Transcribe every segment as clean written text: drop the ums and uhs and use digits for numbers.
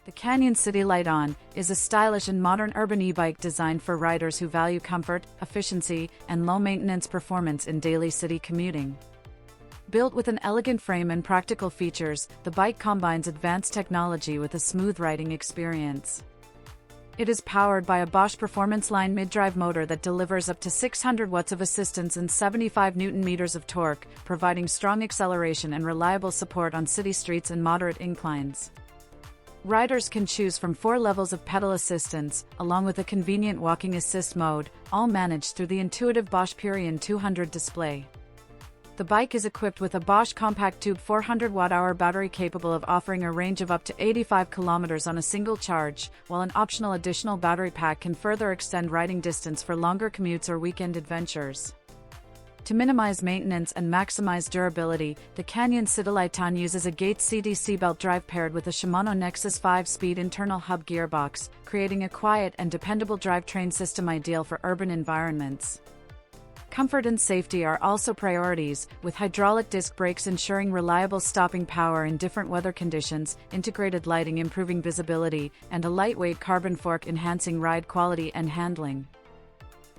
The Canyon Citylite is a stylish and modern urban e-bike designed for riders who value comfort, efficiency, and low-maintenance performance in daily city commuting. Built with an elegant frame and practical features, the bike combines advanced technology with a smooth riding experience. It is powered by a Bosch Performance Line mid-drive motor that delivers up to 600 watts of assistance and 75 Nm of torque, providing strong acceleration and reliable support on city streets and moderate inclines. Riders can choose from 4 levels of pedal assistance, along with a convenient walking assist mode, all managed through the intuitive Bosch Purion 200 display. The bike is equipped with a Bosch Compact Tube 400 Wh battery capable of offering a range of up to 85 km on a single charge, while an optional additional battery pack can further extend riding distance for longer commutes or weekend adventures. To minimize maintenance and maximize durability, the Canyon Citylite uses a Gates CDC belt drive paired with a Shimano Nexus 5-speed internal hub gearbox, creating a quiet and dependable drivetrain system ideal for urban environments. Comfort and safety are also priorities, with hydraulic disc brakes ensuring reliable stopping power in different weather conditions, integrated lighting improving visibility, and a lightweight carbon fork enhancing ride quality and handling.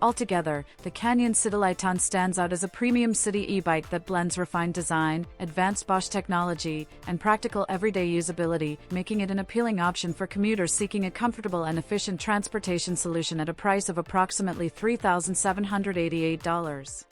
Altogether, the Canyon Citylite stands out as a premium city e-bike that blends refined design, advanced Bosch technology, and practical everyday usability, making it an appealing option for commuters seeking a comfortable and efficient transportation solution at a price of approximately $3,788.